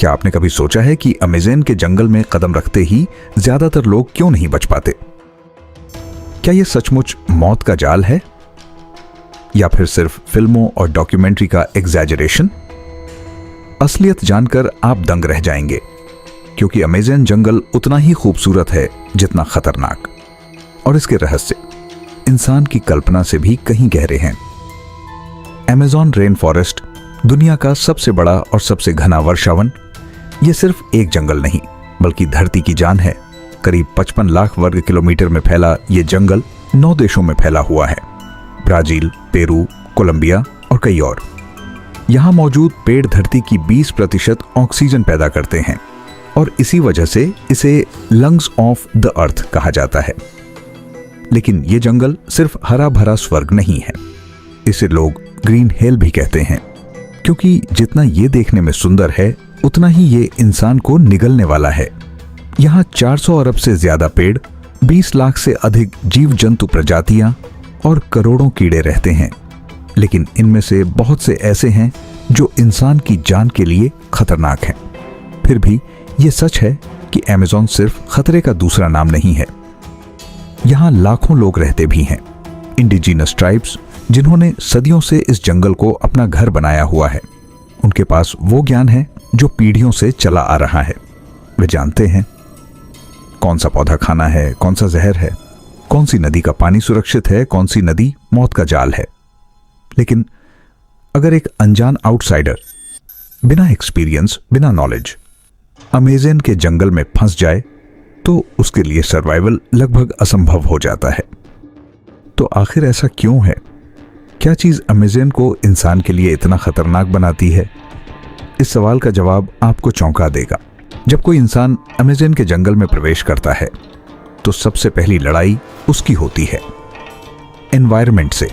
क्या आपने कभी सोचा है कि अमेज़न के जंगल में कदम रखते ही ज्यादातर लोग क्यों नहीं बच पाते? क्या यह सचमुच मौत का जाल है या फिर सिर्फ फिल्मों और डॉक्यूमेंट्री का एग्जैजरेशन? असलियत जानकर आप दंग रह जाएंगे, क्योंकि अमेज़न जंगल उतना ही खूबसूरत है जितना खतरनाक, और इसके रहस्य इंसान की कल्पना से भी कहीं गहरे हैं। अमेज़न रेन फॉरेस्ट दुनिया का सबसे बड़ा और सबसे घना वर्षावन, यह सिर्फ एक जंगल नहीं बल्कि धरती की जान है। करीब 55 लाख वर्ग किलोमीटर में फैला यह जंगल 9 देशों में फैला हुआ है, ब्राजील, पेरू, कोलंबिया और कई और। यहां मौजूद पेड़ धरती की 20% ऑक्सीजन पैदा करते हैं और इसी वजह से इसे लंग्स ऑफ द अर्थ कहा जाता है। लेकिन यह जंगल सिर्फ हरा भरा स्वर्ग नहीं है, इसे लोग ग्रीन हेल भी कहते हैं, क्योंकि जितना ये देखने में सुंदर है उतना ही ये इंसान को निगलने वाला है। यहाँ 400 अरब से ज्यादा पेड़, 20 लाख से अधिक जीव जंतु प्रजातियां और करोड़ों कीड़े रहते हैं। लेकिन इनमें से बहुत से ऐसे हैं जो इंसान की जान के लिए खतरनाक हैं। फिर भी ये सच है कि अमेज़न सिर्फ खतरे का दूसरा नाम नहीं है। यहाँ लाखों लोग रहते भी हैं, इंडिजिनस ट्राइब्स, जिन्होंने सदियों से इस जंगल को अपना घर बनाया हुआ है। उनके पास वो ज्ञान है जो पीढ़ियों से चला आ रहा है। वे जानते हैं कौन सा पौधा खाना है, कौन सा जहर है, कौन सी नदी का पानी सुरक्षित है, कौन सी नदी मौत का जाल है। लेकिन अगर एक अनजान आउटसाइडर बिना एक्सपीरियंस, बिना नॉलेज अमेज़न के जंगल में फंस जाए तो उसके लिए सर्वाइवल लगभग असंभव हो जाता है। तो आखिर ऐसा क्यों है? क्या चीज अमेज़न को इंसान के लिए इतना खतरनाक बनाती है? इस सवाल का जवाब आपको चौंका देगा। जब कोई इंसान अमेज़न के जंगल में प्रवेश करता है तो सबसे पहली लड़ाई उसकी होती है एनवायरनमेंट से।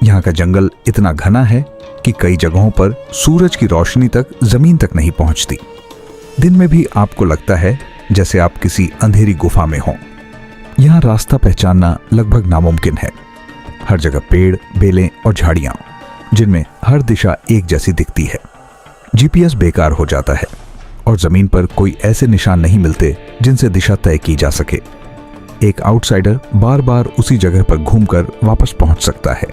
यहाँ का जंगल इतना घना है कि कई जगहों पर सूरज की रोशनी तक जमीन तक नहीं पहुंचती। दिन में भी आपको लगता है जैसे आप किसी अंधेरी गुफा में हों। यहाँ रास्ता पहचानना लगभग नामुमकिन है। हर जगह पेड़, बेलें और झाड़ियां, जिनमें हर दिशा एक जैसी दिखती है। जीपीएस बेकार हो जाता है और जमीन पर कोई ऐसे निशान नहीं मिलते जिनसे दिशा तय की जा सके। एक आउटसाइडर बार बार उसी जगह पर घूमकर वापस पहुंच सकता है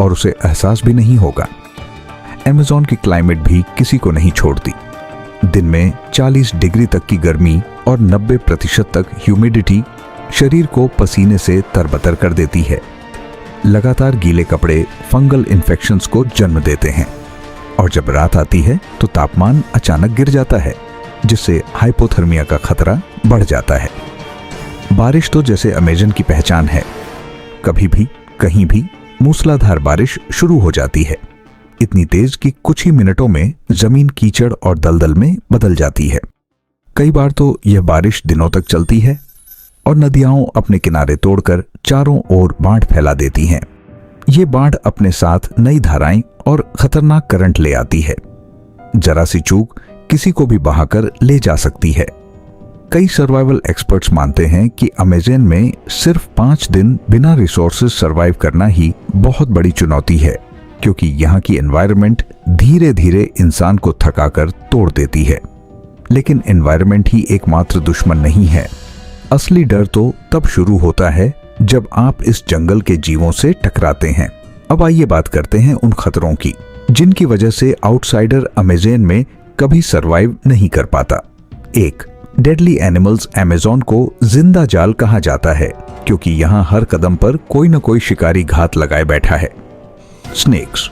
और उसे एहसास भी नहीं होगा। अमेज़न की क्लाइमेट भी किसी को नहीं छोड़ती। दिन में 40 डिग्री तक की गर्मी और 90% तक ह्यूमिडिटी शरीर को पसीने से तरबतर कर देती है। लगातार गीले कपड़े फंगल इन्फेक्शंस को जन्म देते हैं और जब रात आती है तो तापमान अचानक गिर जाता है, जिससे हाइपोथर्मिया का खतरा बढ़ जाता है। बारिश तो जैसे अमेज़न की पहचान है। कभी भी कहीं भी मूसलाधार बारिश शुरू हो जाती है, इतनी तेज कि कुछ ही मिनटों में जमीन कीचड़ और दलदल में बदल जाती है। कई बार तो यह बारिश दिनों तक चलती है और नदियां अपने किनारे तोड़कर चारों ओर बाढ़ फैला देती हैं। ये बाढ़ अपने साथ नई धाराएं और खतरनाक करंट ले आती है। जरा सी चूक किसी को भी बहाकर ले जा सकती है। कई सर्वाइवल एक्सपर्ट्स मानते हैं कि अमेज़न में सिर्फ 5 दिन बिना रिसोर्सेज सर्वाइव करना ही बहुत बड़ी चुनौती है, क्योंकि यहाँ की एनवायरनमेंट धीरे धीरे इंसान को थकाकर तोड़ देती है। लेकिन एनवायरनमेंट ही एकमात्र दुश्मन नहीं है। असली डर तो तब शुरू होता है जब आप इस जंगल के जीवों से टकराते हैं। अब आइए बात करते हैं उन खतरों की जिनकी वजह से आउटसाइडर अमेज़न में कभी सरवाइव नहीं कर पाता। 1. Deadly animals. अमेज़न को जिंदा जाल कहा जाता है क्योंकि यहाँ हर कदम पर कोई न कोई शिकारी घात लगाए बैठा है। स्नेक्स।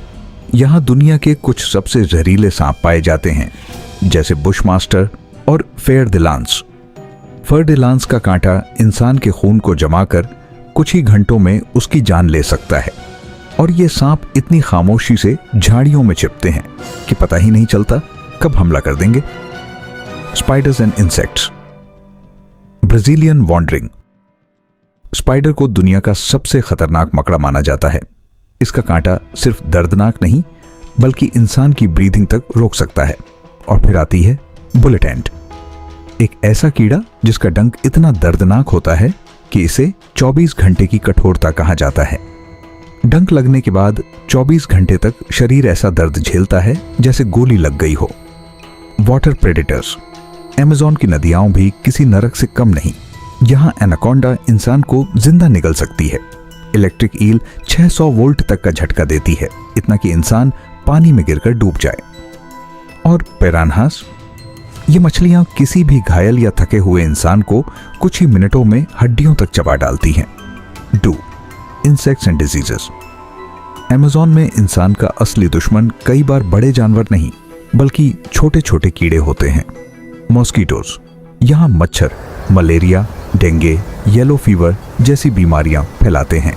यहाँ दुनिया के कुछ सबसे जहरीले सांप पाए जाते हैं, जैसे बुशमास्टर और fair the lance. Fair the lance का कांटा इंसान के खून को जमाकर कुछ ही घंटों में उसकी जान ले सकता है, और ये सांप इतनी खामोशी से झाड़ियों में छिपते हैं कि पता ही नहीं चलता कब हमला कर देंगे। Spiders and insects. Brazilian wandering. Spider को दुनिया का सबसे खतरनाक मकड़ा माना जाता है। इसका कांटा सिर्फ दर्दनाक नहीं बल्कि इंसान की ब्रीदिंग तक रोक सकता है। और फिर आती है बुलेट एंट, एक ऐसा कीड़ा जिसका डंक इतना दर्दनाक होता है कि इसे 24 घंटे की कठोरता कहा जाता है। डंक लगने के बाद 24 घंटे तक शरीर ऐसा दर्द झेलता है जैसे गोली लग गई हो। Water predators. अमेज़न की नदियां भी किसी नरक से कम नहीं। यहाँ एनाकोंडा इंसान को जिंदा निगल सकती है। इलेक्ट्रिक ईल 600 वोल्ट तक का झटका देती है, इतना कि इंसान पानी में गिरकर डूब जाए। और पिरान्हास, ये मछलियां किसी भी घायल या थके हुए इंसान को कुछ ही मिनटों में हड्डियों तक चबा डालती हैं। Do, insects and diseases. Amazon में इंसान का असली दुश्मन कई बार बड़े जानवर नहीं बल्कि छोटे छोटे कीड़े होते हैं। मॉस्किटोज, यहाँ मच्छर मलेरिया, डेंगू, येलो फीवर जैसी बीमारियां फैलाते हैं।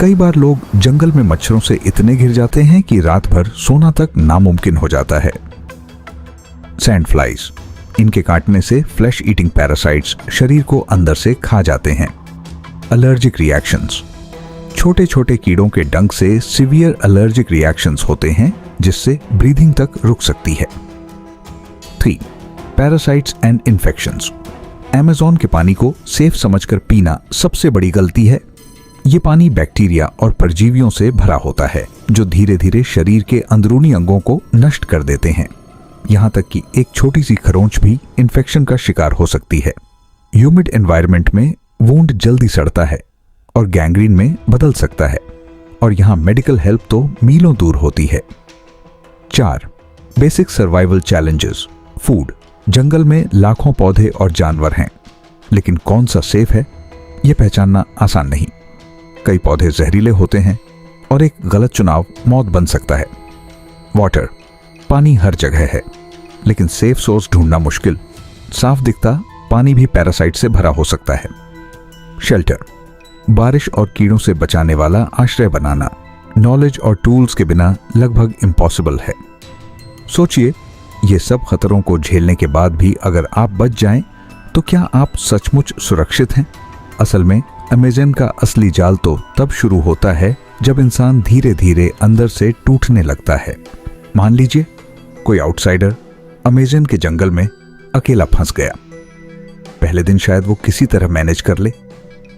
कई बार लोग जंगल में मच्छरों से इतने घिर जाते हैं कि रात भर सोना तक नामुमकिन हो जाता है। सैंड फ्लाइज, इनके काटने से फ्लैश ईटिंग पैरासाइट्स शरीर को अंदर से खा जाते हैं। एलर्जिक रिएक्शंस, छोटे छोटे कीड़ों के डंक से सीवियर एलर्जिक रिएक्शंस होते हैं जिससे ब्रीदिंग तक रुक सकती है। 3. Parasites and infections. अमेज़न के पानी को सेफ समझकर पीना सबसे बड़ी गलती है। ये पानी बैक्टीरिया और परजीवियों से भरा होता है जो धीरे धीरे शरीर के अंदरूनी अंगों को नष्ट कर देते हैं। यहाँ तक कि एक छोटी सी खरोंच भी इन्फेक्शन का शिकार हो सकती है। ह्यूमिड एनवायरनमेंट में वुंड जल्दी सड़ता है और गैंग्रीन में बदल सकता है, और यहाँ मेडिकल हेल्प तो मीलों दूर होती है। 4. Basic survival challenges. फूड, जंगल में लाखों पौधे और जानवर हैं, लेकिन कौन सा सेफ है यह पहचानना आसान नहीं। कई पौधे जहरीले होते हैं और एक गलत चुनाव मौत बन सकता है। वाटर, पानी हर जगह है लेकिन सेफ सोर्स ढूंढना मुश्किल। साफ दिखता पानी भी पैरासाइट से भरा हो सकता है। शेल्टर, बारिश और कीड़ों से बचाने वाला आश्रय बनाना नॉलेज और टूल्स के बिना लगभग इम्पॉसिबल है। सोचिए, ये सब खतरों को झेलने के बाद भी अगर आप बच जाएं, तो क्या आप सचमुच सुरक्षित हैं? असल में अमेज़न का असली जाल तो तब शुरू होता है जब इंसान धीरे धीरे अंदर से टूटने लगता है। मान लीजिए कोई आउटसाइडर अमेज़न के जंगल में अकेला फंस गया। पहले दिन शायद वो किसी तरह मैनेज कर ले,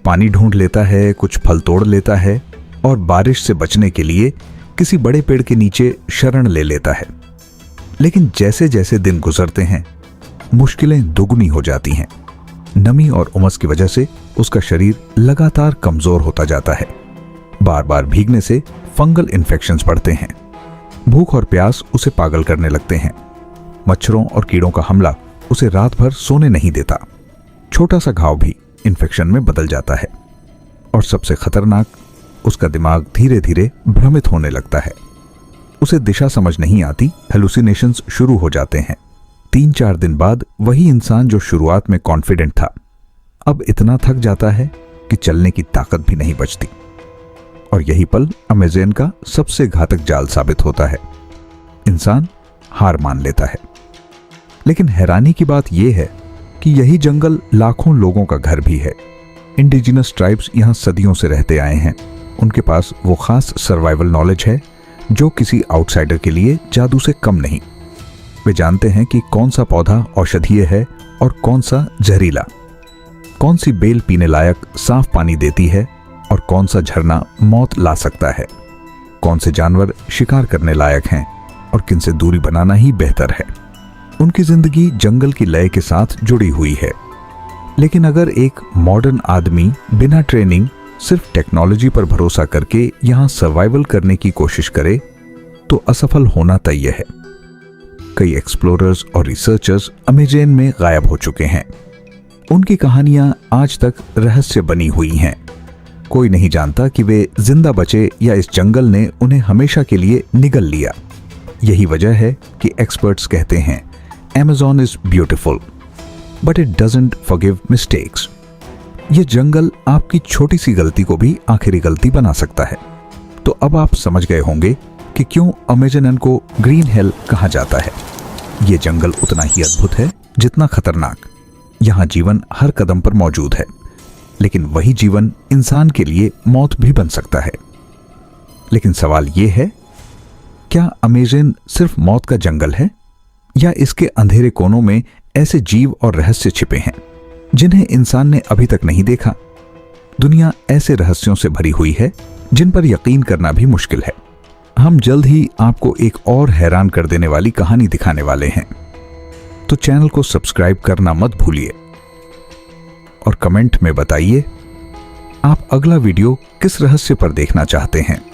पानी ढूंढ लेता है, कुछ फल तोड़ लेता है और बारिश से बचने के लिए किसी बड़े पेड़ के नीचे शरण ले लेता है। लेकिन जैसे जैसे दिन गुजरते हैं मुश्किलें दुगनी हो जाती हैं। नमी और उमस की वजह से उसका शरीर लगातार कमजोर होता जाता है। बार बार भीगने से फंगल इन्फेक्शंस बढ़ते हैं। भूख और प्यास उसे पागल करने लगते हैं। मच्छरों और कीड़ों का हमला उसे रात भर सोने नहीं देता। छोटा सा घाव भी इन्फेक्शन में बदल जाता है। और सबसे खतरनाक, उसका दिमाग धीरे धीरे भ्रमित होने लगता है। उसे दिशा समझ नहीं आती, हेलुसिनेशंस शुरू हो जाते हैं। 3-4 दिन बाद वही इंसान जो शुरुआत में कॉन्फिडेंट था अब इतना थक जाता है कि चलने की ताकत भी नहीं बचती। और यही पल अमेज़न का सबसे घातक जाल साबित होता है। इंसान हार मान लेता है। लेकिन हैरानी की बात यह है कि यही जंगल लाखों लोगों का घर भी है। इंडिजिनस ट्राइब्स यहाँ सदियों से रहते आए हैं। उनके पास वो खास सर्वाइवल नॉलेज है जो किसी आउटसाइडर के लिए जादू से कम नहीं। वे जानते हैं कि कौन सा पौधा औषधीय है और कौन सा जहरीला, कौन सी बेल पीने लायक साफ पानी देती है और कौन सा झरना मौत ला सकता है, कौन से जानवर शिकार करने लायक हैं और किनसे दूरी बनाना ही बेहतर है। उनकी जिंदगी जंगल की लय के साथ जुड़ी हुई है। लेकिन अगर एक मॉडर्न आदमी बिना ट्रेनिंग सिर्फ टेक्नोलॉजी पर भरोसा करके यहाँ सर्वाइवल करने की कोशिश करे तो असफल होना तय है। कई एक्सप्लोरर्स और रिसर्चर्स अमेज़न में गायब हो चुके हैं। उनकी कहानियां आज तक रहस्य बनी हुई हैं। कोई नहीं जानता कि वे जिंदा बचे या इस जंगल ने उन्हें हमेशा के लिए निगल लिया। यही वजह है कि एक्सपर्ट्स कहते हैं Amazon is beautiful but it doesn't forgive mistakes. ये जंगल आपकी छोटी सी गलती को भी आखिरी गलती बना सकता है। तो अब आप समझ गए होंगे कि क्यों अमेज़न को ग्रीन हेल कहा जाता है। ये जंगल उतना ही अद्भुत है जितना खतरनाक। यहाँ जीवन हर कदम पर मौजूद है, लेकिन वही जीवन इंसान के लिए मौत भी बन सकता है। लेकिन सवाल ये है, क्या अमेज़न सिर्फ मौत का जंगल है या इसके अंधेरे कोनों में ऐसे जीव और रहस्य छिपे हैं जिन्हें इंसान ने अभी तक नहीं देखा? दुनिया ऐसे रहस्यों से भरी हुई है जिन पर यकीन करना भी मुश्किल है। हम जल्द ही आपको एक और हैरान कर देने वाली कहानी दिखाने वाले हैं। तो चैनल को सब्सक्राइब करना मत भूलिए और कमेंट में बताइए आप अगला वीडियो किस रहस्य पर देखना चाहते हैं।